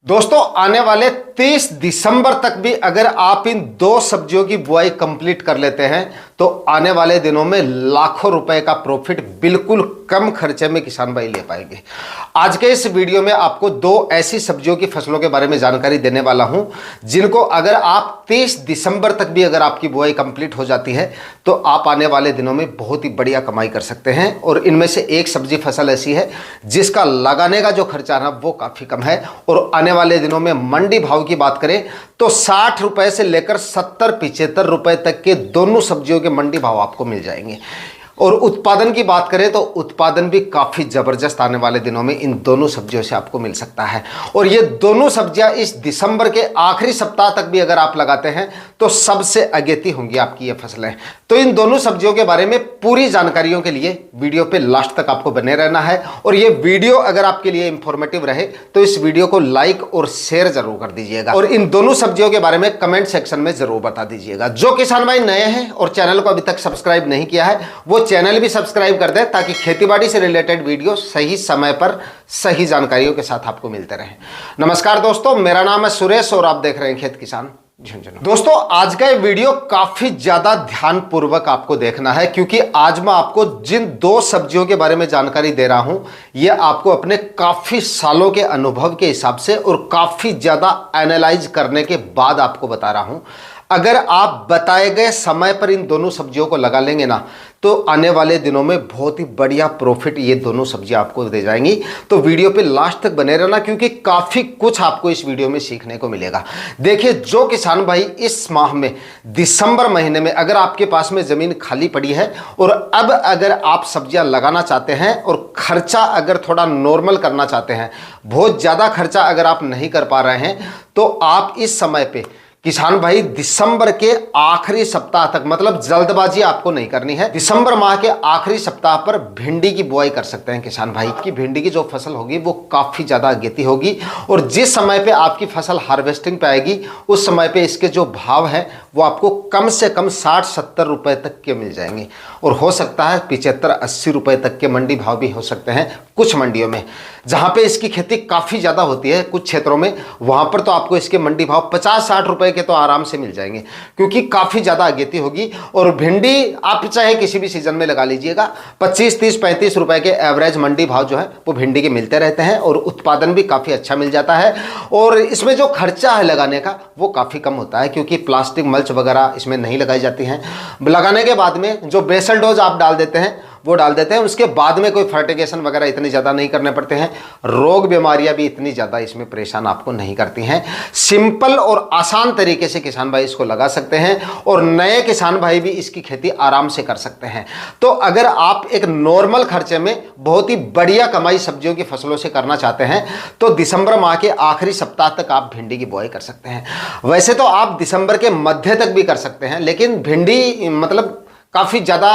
दोस्तों आने वाले 30 दिसंबर तक भी अगर आप इन दो सब्जियों की बुआई कंप्लीट कर लेते हैं तो आने वाले दिनों में लाखों रुपए का प्रॉफिट बिल्कुल कम खर्चे में किसान भाई ले पाएंगे। आज के इस वीडियो में आपको दो ऐसी सब्जियों की फसलों के बारे में जानकारी देने वाला हूं जिनको अगर आप 30 दिसंबर तक भी अगर आपकी बुआई कंप्लीट हो जाती है तो आप आने वाले दिनों में बहुत ही बढ़िया कमाई कर सकते हैं। और इनमें से एक सब्जी फसल ऐसी है जिसका लगाने का जो खर्चा है वो काफी कम है और आने वाले दिनों में मंडी भाव की बात करें तो 60 रुपए से लेकर 70-75 रुपए तक के दोनों सब्जियों के मंडी भाव आपको मिल जाएंगे। और उत्पादन की बात करें तो उत्पादन भी काफी जबरदस्त आने वाले दिनों में इन दोनों सब्जियों से आपको मिल सकता है। और ये दोनों सब्जियां इस दिसंबर के आखिरी सप्ताह तक भी अगर आप लगाते हैं तो सबसे अगेती होंगी आपकी ये फसलें। तो इन दोनों सब्जियों के बारे में पूरी जानकारियों के लिए वीडियो पे लास्ट तक आपको बने रहना है। और ये वीडियो अगर आपके लिए इंफॉर्मेटिव रहे तो इस वीडियो को लाइक और शेयर जरूर कर दीजिएगा और इन दोनों सब्जियों के बारे में कमेंट सेक्शन में जरूर बता दीजिएगा। जो किसान भाई नए हैं और चैनल को अभी तक सब्सक्राइब नहीं किया है वो चैनल भी सब्सक्राइब कर दें ताकि खेतीबाड़ी से रिलेटेड वीडियो सही समय पर सही जानकारियों के साथ आपको मिलते रहें। नमस्कार दोस्तों, मेरा नाम है सुरेश और आप देख रहे हैं खेत किसान झुंझुनू। दोस्तों आज का ये वीडियो काफी ज्यादा ध्यानपूर्वक आपको देखना है क्योंकि आज मैं आपको जिन दो सब्जियों के बारे में जानकारी दे रहा हूं ये आपको अपने काफी सालों के अनुभव के हिसाब से और काफी ज्यादा एनालाइज करने के बाद आपको बता रहा हूं। अगर आप बताए गए समय पर इन दोनों सब्जियों को लगा लेंगे ना तो आने वाले दिनों में बहुत ही बढ़िया प्रॉफिट ये दोनों सब्जियां आपको दे जाएंगी। तो वीडियो पे लास्ट तक बने रहना क्योंकि काफी कुछ आपको इस वीडियो में सीखने को मिलेगा। देखिए जो किसान भाई इस माह में दिसंबर महीने में अगर आपके पास में जमीन खाली पड़ी है और अब अगर आप सब्जियां लगाना चाहते हैं और खर्चा अगर थोड़ा नॉर्मल करना चाहते हैं, बहुत ज्यादा खर्चा अगर आप नहीं कर पा रहे हैं तो आप इस समय पे किसान भाई दिसंबर के आखिरी सप्ताह तक, मतलब जल्दबाजी आपको नहीं करनी है, दिसंबर माह के आखिरी सप्ताह पर भिंडी की बुआई कर सकते हैं किसान भाई। की भिंडी की जो फसल होगी वो काफी ज्यादा अगेती होगी और जिस समय पे आपकी फसल हार्वेस्टिंग पे आएगी उस समय पे इसके जो भाव है वो आपको कम से कम 60-70 रुपए तक के मिल जाएंगे और हो सकता है 75-80 रुपए तक के मंडी भाव भी हो सकते हैं। कुछ मंडियों में जहां पे इसकी खेती काफी ज्यादा होती है कुछ क्षेत्रों में वहां पर तो आपको इसके मंडी भाव 50-60 रुपए के तो आराम से मिल जाएंगे क्योंकि काफी ज्यादा अगेती होगी। और भिंडी आप चाहे किसी भी सीजन में लगा लीजिएगा 25-30-35 रुपए के एवरेज मंडी भाव जो है वो भिंडी के मिलते रहते हैं और उत्पादन भी काफी अच्छा मिल जाता है। और इसमें जो खर्चा है लगाने का वो काफी कम होता है क्योंकि प्लास्टिक मल्च वगैरह इसमें नहीं लगाई जाती हैं। लगाने के बाद में जो बेसल डोज आप डाल देते हैं वो डाल देते हैं, उसके बाद में कोई फर्टिगेशन वगैरह इतनी ज़्यादा नहीं करने पड़ते हैं। रोग बीमारियां भी इतनी ज़्यादा इसमें परेशान आपको नहीं करती हैं। सिंपल और आसान तरीके से किसान भाई इसको लगा सकते हैं और नए किसान भाई भी इसकी खेती आराम से कर सकते हैं। तो अगर आप एक नॉर्मल खर्चे में बहुत ही बढ़िया कमाई सब्जियों की फसलों से करना चाहते हैं तो दिसंबर माह के आखिरी सप्ताह तक आप भिंडी की बुआई कर सकते हैं। वैसे तो आप दिसंबर के मध्य तक भी कर सकते हैं लेकिन भिंडी मतलब काफ़ी ज़्यादा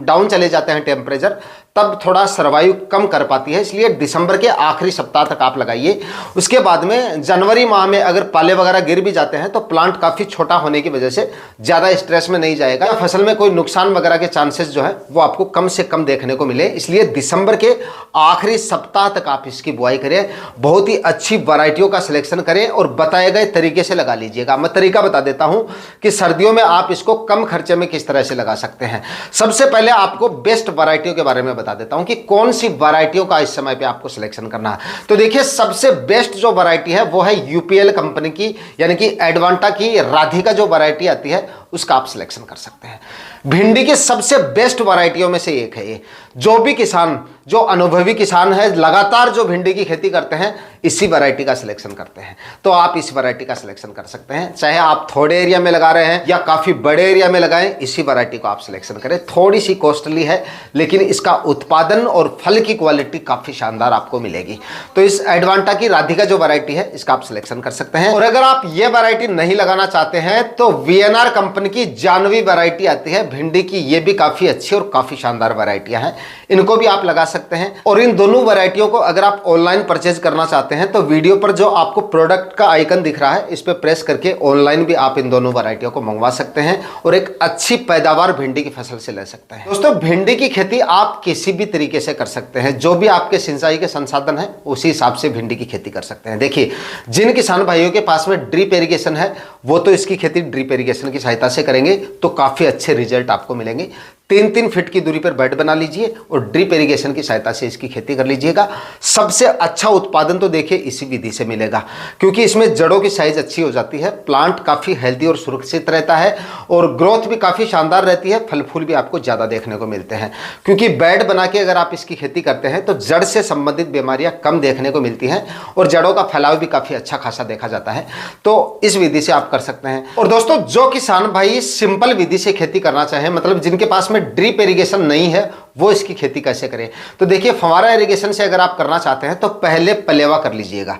डाउन चले जाते हैं टेम्परेचर, तब थोड़ा सर्वाइव कम कर पाती है, इसलिए दिसंबर के आखिरी सप्ताह तक आप लगाइए। उसके बाद में जनवरी माह में अगर पाले वगैरह गिर भी जाते हैं तो प्लांट काफ़ी छोटा होने की वजह से ज़्यादा स्ट्रेस में नहीं जाएगा, फसल में कोई नुकसान वगैरह के चांसेस जो है वो आपको कम से कम देखने को मिले। इसलिए दिसंबर के आखिरी सप्ताह तक आप इसकी बुआई करें, बहुत ही अच्छी वैरायटियों का सिलेक्शन करें और बताए गए तरीके से लगा लीजिएगा। मैं तरीका बता देता हूँ कि सर्दियों में आप इसको कम खर्चे में किस तरह से लगा सकते हैं। सबसे पहले आपको बेस्ट वैरायटियों के बारे में बता देता हूं कि कौन सी वैरायटियों का इस समय पे आपको सिलेक्शन करना है। तो देखिए सबसे बेस्ट जो वैरायटी है वो है यूपीएल कंपनी की यानी कि एडवांटा की राधिका जो वैरायटी आती है उसका आप सिलेक्शन कर सकते हैं। भिंडी की सबसे बेस्ट वैरायटियों में से एक है ये। जो भी किसान, जो अनुभवी किसान है, लगातार जो भिंडी की खेती करते हैं इसी वैरायटी का सिलेक्शन करते हैं, तो आप इस वैरायटी का सिलेक्शन कर सकते हैं। चाहे आप थोड़े एरिया में लगा रहे हैं या काफी बड़े एरिया में लगाएं, इसी वैरायटी को आप सिलेक्शन करें। थोड़ी सी कॉस्टली है लेकिन इसका उत्पादन और फल की क्वालिटी काफी शानदार आपको मिलेगी। तो इस एडवांटा की राधिका जो वैरायटी है इसका आप सिलेक्शन कर सकते हैं। और अगर आप ये वैरायटी नहीं लगाना चाहते हैं तो वीएनआर कंपनी की जानवी वैरायटी आती है भिंडी की ये भी काफ़ी अच्छी और काफ़ी शानदार वैरायटियां हैं, इनको भी आप लगा सकते हैं। और इन दोनों वैरायटियों को अगर आप ऑनलाइन परचेज करना चाहते हैं तो वीडियो पर जो आपको प्रोडक्ट का आइकन दिख रहा है इस पर प्रेस करके ऑनलाइन भी आप इन दोनों वैरायटियों को मंगवा सकते हैं और एक अच्छी पैदावार भिंडी की फसल से ले सकते हैं। दोस्तों, भिंडी की खेती आप किसी भी तरीके से कर सकते हैं, जो भी आपके सिंचाई के संसाधन है उसी हिसाब से भिंडी की खेती कर सकते हैं। देखिए, जिन किसान भाइयों के पास में ड्रिप इरिगेशन है वो तो इसकी खेती ड्रिप इरिगेशन की सहायता से करेंगे तो काफी अच्छे रिजल्ट आपको मिलेंगे। 3-3 फीट की दूरी पर बेड बना लीजिए और ड्रिप इरिगेशन की सहायता से इसकी खेती कर लीजिएगा। सबसे अच्छा उत्पादन तो देखिए इसी विधि से मिलेगा, क्योंकि इसमें जड़ों की साइज अच्छी हो जाती है, प्लांट काफी हेल्दी और सुरक्षित रहता है और ग्रोथ भी काफी शानदार रहती है, फल फूल भी आपको ज्यादा देखने को मिलते हैं। क्योंकि बेड बना के अगर आप इसकी खेती करते हैं तो जड़ से संबंधित बीमारियां कम देखने को मिलती हैं और जड़ों का फैलाव भी काफी अच्छा खासा देखा जाता है। तो इस विधि से आप कर सकते हैं। और दोस्तों, जो किसान भाई सिंपल विधि से खेती करना चाहें, मतलब जिनके पास ड्रिप इरिगेशन नहीं है, वो इसकी खेती कैसे करें? तो देखिए, फव्वारा इरिगेशन से अगर आप करना चाहते हैं तो पहले पलेवा कर लीजिएगा।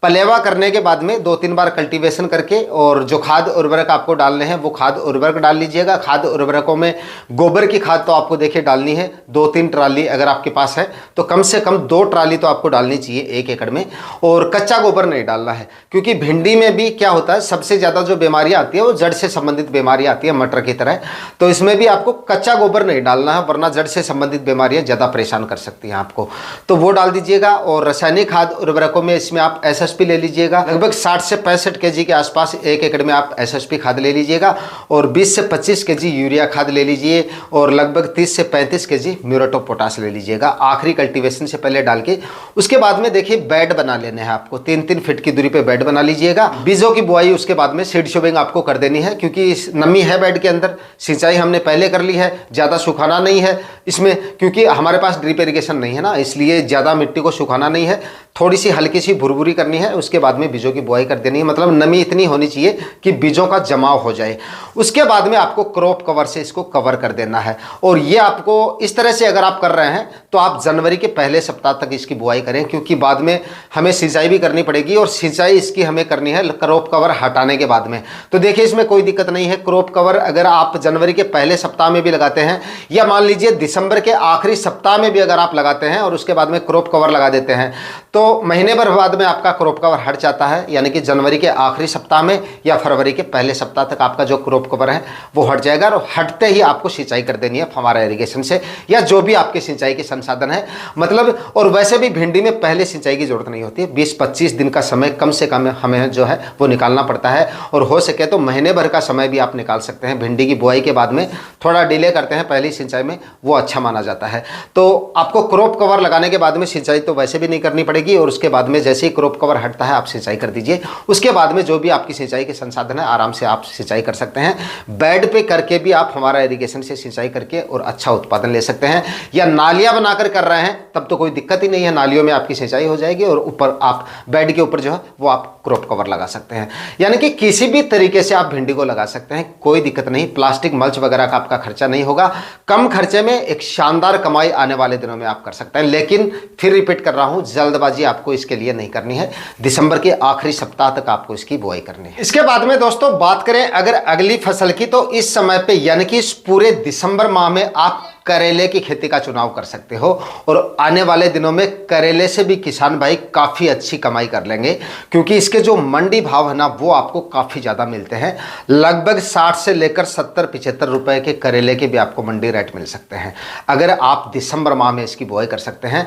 पलेवा करने के बाद में 2-3 बार कल्टीवेशन करके और जो खाद उर्वरक आपको डालने हैं वो खाद उर्वरक डाल लीजिएगा। खाद उर्वरकों में गोबर की खाद तो आपको देखिए डालनी है 2-3 ट्राली, अगर आपके पास है तो कम से कम 2 ट्राली तो आपको डालनी चाहिए 1 एकड़ में। और कच्चा गोबर नहीं डालना है, क्योंकि भिंडी में भी क्या होता है, सबसे ज़्यादा जो बीमारियाँ आती है वो जड़ से संबंधित बीमारियाँ आती है मटर की तरह। तो इसमें भी आपको कच्चा गोबर नहीं डालना है, वरना जड़ से संबंधित बीमारियाँ ज़्यादा परेशान कर सकती हैं आपको, तो वो डाल दीजिएगा। और रासायनिक खाद उर्वरकों में इसमें आप SSP ले लीजिएगा, लगभग 60 से 65 केजी के आसपास 1 एकड़ में आप SSP खाद ले लीजिएगा और 20 से 25 केजी यूरिया खाद ले लीजिए और लगभग 30 से 35 केजी म्यूरेट ऑफ पोटाश ले लीजिएगा, आखिरी कल्टीवेशन से पहले डाल के। उसके बाद में देखिए बेड बना लेने हैं आपको, 3-3 फीट की दूरी पे बेड बना लीजिएगा। बीजों की बुआई उसके बाद में सीड शोविंग आपको कर देनी है, क्योंकि नमी है बेड के अंदर, सिंचाई हमने पहले कर ली है, ज़्यादा सुखाना नहीं है इसमें, क्योंकि हमारे पास ड्रिप इरिगेशन नहीं है ना, इसलिए ज़्यादा मिट्टी को सुखाना नहीं है, थोड़ी सी हल्की सी भुरभुरी करनी है। उसके बाद में बीजों की बुआई कर देनी है, मतलब नमी इतनी होनी चाहिए कि बीजों का जमाव हो जाए। उसके बाद में आपको क्रॉप कवर से इसको कवर कर देना है। और ये आपको इस तरह से अगर आप कर रहे हैं तो आप जनवरी के पहले सप्ताह तक इसकी बुआई करें, क्योंकि बाद में हमें सिंचाई भी करनी पड़ेगी और सिंचाई इसकी हमें करनी है क्रॉप कवर हटाने के बाद में। तो देखिए, इसमें कोई दिक्कत नहीं है। क्रॉप कवर अगर आप जनवरी के पहले सप्ताह में भी लगाते हैं या मान लीजिए दिसंबर के आखिरी सप्ताह में भी अगर आप लगाते हैं और उसके बाद में क्रॉप कवर लगा देते हैं तो महीने भर बाद में आपका क्रॉप कवर हट जाता है, यानी कि जनवरी के आखिरी सप्ताह में या फरवरी के पहले सप्ताह तक आपका जो क्रॉप कवर है वो हट जाएगा। और हटते ही आपको सिंचाई कर देनी है फव्वारा इरिगेशन से या जो भी आपके सिंचाई के संसाधन है, मतलब। और वैसे भी भिंडी में पहले सिंचाई की जरूरत नहीं होती है, 20-25 दिन का समय कम से कम हमें जो है वो निकालना पड़ता है, और हो सके तो महीने भर का समय भी आप निकाल सकते हैं। भिंडी की बुआई के बाद में थोड़ा डिले करते हैं पहली सिंचाई में, वो अच्छा माना जाता है। तो आपको क्रॉप कवर लगाने के बाद में सिंचाई तो वैसे भी नहीं करनी पड़ेगी, और उसके बाद में जैसे ही क्रॉप कवर हटता है आप सिंचाई कर दीजिए। उसके बाद में जो भी आपकी सिंचाई के संसाधन है आराम से आप सिंचाई कर सकते हैं। बेड पे करके भी आप हमारा इरिगेशन से सिंचाई करके और अच्छा उत्पादन ले सकते हैं, या नालियां बनाकर कर रहे हैं तब तो कोई दिक्कत ही नहीं है, नालियों में आपकी सिंचाई हो जाएगी और ऊपर आप बेड के ऊपर जो है वो आप क्रॉप कवर लगा सकते हैं। यानी कि किसी भी तरीके से आप भिंडी को लगा सकते हैं, कोई दिक्कत नहीं। प्लास्टिक मल्च वगैरह का आपका खर्चा नहीं होगा, कम खर्चे में एक शानदार कमाई आने वाले दिनों में आप कर सकते हैं। लेकिन फिर रिपीट कर रहा हूं, जल्दबाजी आपको इसके लिए नहीं करनी है, दिसंबर के आखिरी सप्ताह तक आपको इसकी बुआई करनी है। इसके बाद में दोस्तों बात करें अगर अगली फसल की, तो इस समय पे यानी कि इस पूरे दिसंबर माह में आप करेले की खेती का चुनाव कर सकते हो, और आने वाले दिनों में करेले से भी किसान भाई काफ़ी अच्छी कमाई कर लेंगे, क्योंकि इसके जो मंडी भाव है ना वो आपको काफ़ी ज़्यादा मिलते हैं। लगभग 60 से लेकर 70-75 रुपए के करेले के भी आपको मंडी रेट मिल सकते हैं अगर आप दिसंबर माह में इसकी बुआई कर सकते हैं।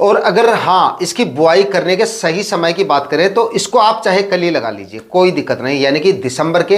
और अगर हाँ इसकी बुआई करने के सही समय की बात करें तो इसको आप चाहे कल ही लगा लीजिए, कोई दिक्कत नहीं, यानी कि दिसंबर के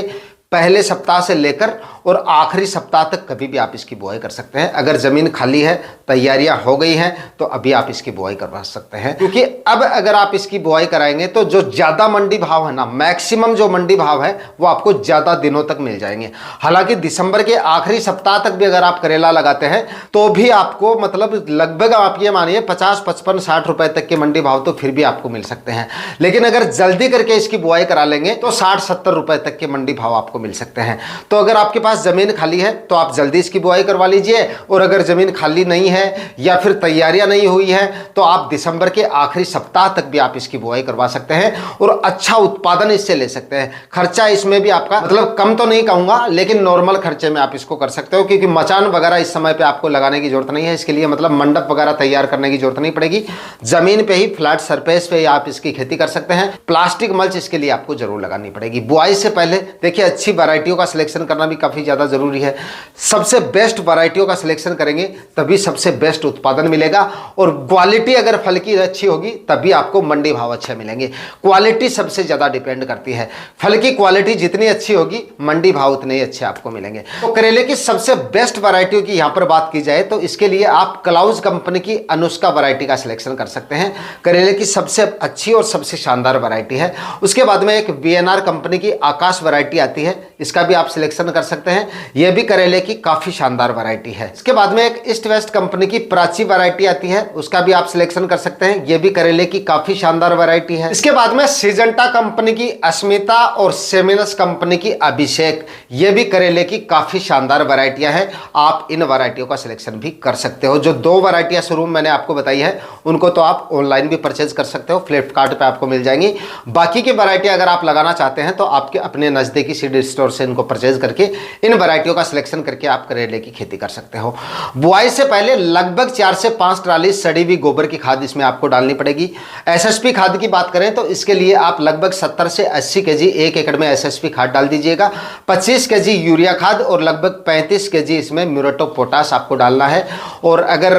पहले सप्ताह से लेकर और आखिरी सप्ताह तक कभी भी आप इसकी बुआई कर सकते हैं। अगर ज़मीन खाली है, तैयारियां हो गई हैं, तो अभी आप इसकी बुआई करवा सकते हैं, क्योंकि अब अगर आप इसकी बुआई कराएंगे तो जो ज़्यादा मंडी भाव है ना, मैक्सिमम जो मंडी भाव है वो आपको ज़्यादा दिनों तक मिल जाएंगे। हालांकि दिसंबर के आखिरी सप्ताह तक भी अगर आप करेला लगाते हैं तो भी आपको मतलब लगभग आप ये मानिए 50, 55, 60 रुपए तक के मंडी भाव तो फिर भी आपको मिल सकते हैं। लेकिन अगर जल्दी करके इसकी बुआई करा लेंगे तो 60-70 रुपए तक के मंडी भाव आपको मिल सकते हैं। तो अगर आपके पास पास जमीन खाली है तो आप जल्दी इसकी बुआई करवा लीजिए, और अगर जमीन खाली नहीं है या फिर तैयारियां नहीं हुई है तो आप दिसंबर के आखिरी सप्ताह तक भी आप इसकी बुआई करवा सकते हैं और अच्छा उत्पादन इससे ले सकते हैं। खर्चा इसमें भी आपका मतलब कम तो नहीं कहूंगा, लेकिन नॉर्मल खर्चे में आप इसको कर सकते हो, क्योंकि मचान वगैरह इस समय पे आपको लगाने की जरूरत नहीं है। इसके लिए मतलब मंडप वगैरह तैयार करने की जरूरत नहीं पड़ेगी, जमीन पे ही फ्लैट सरफेस पे ही आप इसकी खेती कर सकते हैं। प्लास्टिक मल्च इसके लिए आपको जरूर लगानी पड़ेगी। बुआई से पहले देखिए अच्छी वैरायटियों का सिलेक्शन करना भी काफी ज्यादा जरूरी है। सबसे बेस्ट वैरायटियों का सिलेक्शन करेंगे तभी सबसे बेस्ट उत्पादन मिलेगा, और क्वालिटी अगर फल की अच्छी होगी तभी आपको मंडी भाव अच्छे मिलेंगे। क्वालिटी सबसे ज्यादा डिपेंड करती है, फल की क्वालिटी जितनी अच्छी होगी मंडी भाव उतने ही अच्छे आपको मिलेंगे। तो करेले की सबसे बेस्ट वैरायटियों की यहां पर बात की जाए तो इसके लिए आप क्लाउज कंपनी की अनुष्का वैरायटी का सिलेक्शन कर सकते हैं। करेले की सबसे अच्छी और सबसे शानदार वैरायटी है। उसके बाद में एक वीएनआर कंपनी की आकाश वैरायटी आती है, इसका भी आप सिलेक्शन कर सकते हैं, यह भी करेले की काफी शानदार वैरायटी है। इसके बाद में एक ईस्ट वेस्ट कंपनी की प्राची वैरायटी आती है, उसका भी आप सिलेक्शन कर सकते हैं, यह भी करेले की काफी शानदार वैरायटी है। इसके बाद में सिजेंटा कंपनी की अस्मिता और सेमिनस कंपनी की अभिषेक, यह भी करेले की काफी शानदार वैरायटियां हैं। आप इन वैरायटियों का सिलेक्शन भी कर सकते हो। जो दो वैरायटियां शुरू में मैंने आपको बताई है उनको तो आप ऑनलाइन भी परचेज कर सकते हो, फ्लिपकार्ट पे आपको मिल जाएंगी। बाकी की वैरायटी अगर आप लगाना चाहते हैं तो आपके अपने नजदीकी सीड स्टोर से इनको परचेज करके इन वैरायटियों का सिलेक्शन करके आप करेले की खेती कर सकते हो। बुआई से पहले लगभग 4 से 5 ट्राली सड़ी हुई गोबर की खाद इसमें आपको डालनी पड़ेगी। एसएसपी खाद की बात करें तो इसके लिए आप लगभग 70 से 80 केजी 1 एकड़ में एसएसपी खाद डाल दीजिएगा, 25 केजी यूरिया खाद और लगभग 35 केजी इसमें म्यूरेट ऑफ पोटाश आपको डालना है। और अगर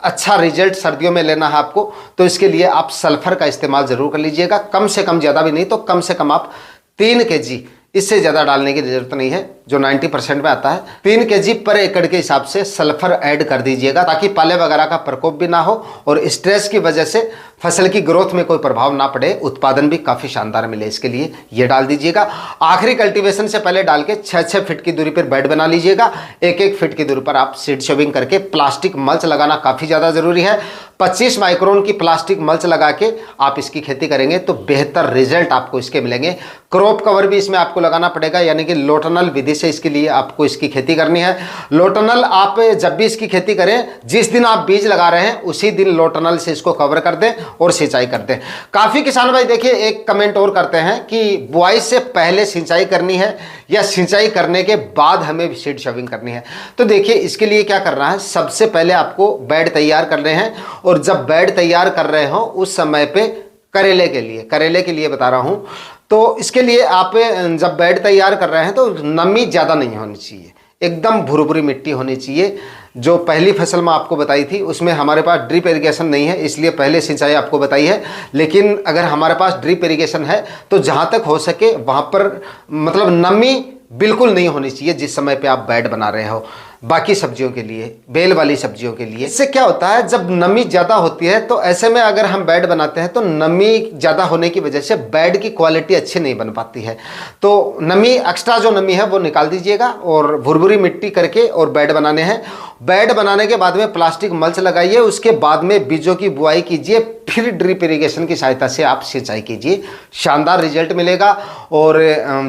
अच्छा रिजल्ट सर्दियों में लेना है आपको तो इसके लिए आप सल्फर का इस्तेमाल जरूर कर लीजिएगा, कम से कम, ज़्यादा भी नहीं तो कम से कम आप 3 केजी, इससे ज़्यादा डालने की जरूरत नहीं है, जो 90% में आता है। 3 केजी पर एकड़ के हिसाब से सल्फर ऐड कर दीजिएगा ताकि पाले वगैरह का प्रकोप भी ना हो और स्ट्रेस की वजह से फसल की ग्रोथ में कोई प्रभाव ना पड़े, उत्पादन भी काफ़ी शानदार मिले, इसके लिए ये डाल दीजिएगा। आखिरी कल्टीवेशन से पहले डाल के 6-6 फीट की दूरी पर बेड बना लीजिएगा। 1-1 फीट की दूरी पर आप सीड शोविंग करके प्लास्टिक मल्च लगाना काफ़ी ज़्यादा ज़रूरी है। 25 माइक्रोन की प्लास्टिक मल्च लगा के आप इसकी खेती करेंगे तो बेहतर रिजल्ट आपको इसके मिलेंगे। क्रॉप कवर भी इसमें आपको लगाना पड़ेगा, यानी कि लोटनल विधि से इसके लिए आपको इसकी खेती करनी है। लोटनल आप जब भी इसकी खेती करें, जिस दिन आप बीज लगा रहे हैं उसी दिन लोटनल से इसको कवर कर दें और सिंचाई कर दें। काफ़ी किसान भाई देखिए एक कमेंट और करते हैं कि बुआई से पहले सिंचाई करनी है या सिंचाई करने के बाद हमें सीड शोविंग करनी है। तो देखिए इसके लिए क्या करना है, सबसे पहले आपको बेड तैयार करने हैं, और जब बेड तैयार कर रहे हो उस समय पे करेले के लिए बता रहा हूं, तो इसके लिए आप जब बेड तैयार कर रहे हैं तो नमी ज़्यादा नहीं होनी चाहिए, एकदम भुरभुरी मिट्टी होनी चाहिए। जो पहली फसल में आपको बताई थी उसमें हमारे पास ड्रिप इरिगेशन नहीं है, इसलिए पहले सिंचाई आपको बताई है, लेकिन अगर हमारे पास ड्रिप इरिगेशन है तो जहाँ तक हो सके वहाँ पर मतलब नमी बिल्कुल नहीं होनी चाहिए जिस समय पे आप बेड बना रहे हो। बाकी सब्जियों के लिए, बेल वाली सब्जियों के लिए, इससे क्या होता है जब नमी ज़्यादा होती है तो ऐसे में अगर हम बेड बनाते हैं तो नमी ज़्यादा होने की वजह से बेड की क्वालिटी अच्छी नहीं बन पाती है। तो नमी, एक्स्ट्रा जो नमी है वो निकाल दीजिएगा और भुरभुरी मिट्टी करके और बेड बनाने हैं। बेड बनाने के बाद में प्लास्टिक मल्च लगाइए, उसके बाद में बीजों की बुआई कीजिए, फिर ड्रिप इरिगेशन की सहायता से आप सिंचाई कीजिए, शानदार रिजल्ट मिलेगा और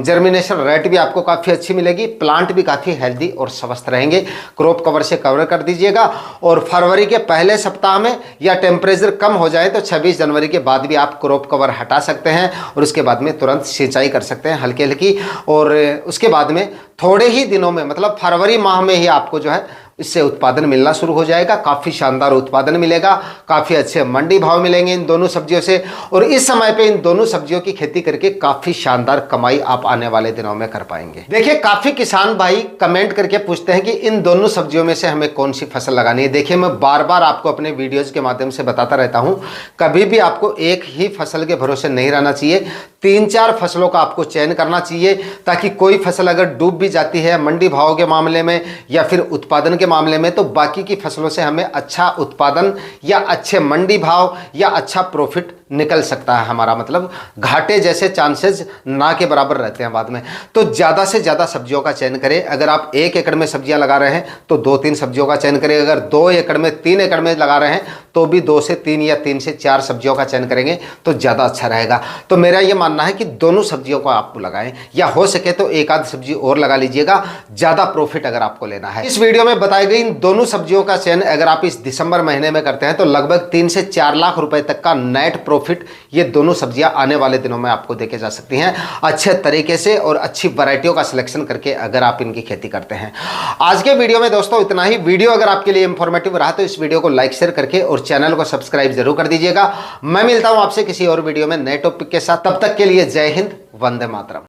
जर्मिनेशन रेट भी आपको काफ़ी अच्छी मिलेगी, प्लांट भी काफ़ी हेल्दी और स्वस्थ रहेंगे। क्रॉप कवर से कवर कर दीजिएगा और फरवरी के पहले सप्ताह में या टेम्परेचर कम हो जाए तो 26 जनवरी के बाद भी आप क्रॉप कवर हटा सकते हैं और उसके बाद में तुरंत सिंचाई कर सकते हैं हल्की हल्की। और उसके बाद में थोड़े ही दिनों में, मतलब फरवरी माह में ही आपको जो है इससे उत्पादन मिलना शुरू हो जाएगा। काफ़ी शानदार उत्पादन मिलेगा, काफ़ी अच्छे मंडी भाव मिलेंगे इन दोनों सब्जियों से, और इस समय पे इन दोनों सब्जियों की खेती करके काफ़ी शानदार कमाई आप आने वाले दिनों में कर पाएंगे। देखिए काफ़ी किसान भाई कमेंट करके पूछते हैं कि इन दोनों सब्जियों में से हमें कौन सी फसल लगानी है। देखिए मैं बार बार आपको अपने वीडियोज़ के माध्यम से बताता रहता हूँ, कभी भी आपको एक ही फसल के भरोसे नहीं रहना चाहिए, 3-4 फसलों का आपको चयन करना चाहिए, ताकि कोई फसल अगर डूब भी जाती है मंडी भाव के मामले में या फिर उत्पादन के मामले में तो बाकी की फसलों से हमें अच्छा उत्पादन या अच्छे मंडी भाव या अच्छा प्रॉफिट निकल सकता है हमारा, मतलब घाटे जैसे चांसेस ना के बराबर रहते हैं बाद में। तो ज़्यादा से ज़्यादा सब्जियों का चयन करें। अगर आप 1 एकड़ में सब्जियां लगा रहे हैं तो 2-3 सब्जियों का चयन करें। अगर 2 एकड़ में 3 एकड़ में लगा रहे हैं तो भी 2 से 3 या 3 से 4 सब्जियों का चयन करेंगे तो ज़्यादा अच्छा रहेगा। तो मेरा ये मानना है कि दोनों सब्जियों को आप लगाएं, या हो सके तो एक आध सब्जी और लगा लीजिएगा, ज़्यादा प्रॉफिट अगर आपको लेना है। इस वीडियो में बताई गई इन दोनों सब्जियों का चयन अगर आप इस दिसंबर महीने में करते हैं तो लगभग 3 से 4 लाख रुपए तक का नेट प्रॉफिट ये दोनों सब्जियां आने वाले दिनों में आपको देके जा सकती हैं, अच्छे तरीके से और अच्छी वैरायटियों का सिलेक्शन करके अगर आप इनकी खेती करते हैं। आज के वीडियो में दोस्तों इतना ही। वीडियो अगर आपके लिए इंफॉर्मेटिव रहा तो इस वीडियो को लाइक शेयर करके और चैनल को सब्सक्राइब जरूर कर दीजिएगा। मैं मिलता हूं आपसे किसी और वीडियो में नए टॉपिक के साथ। तब तक के लिए जय हिंद, वंदे मातरम।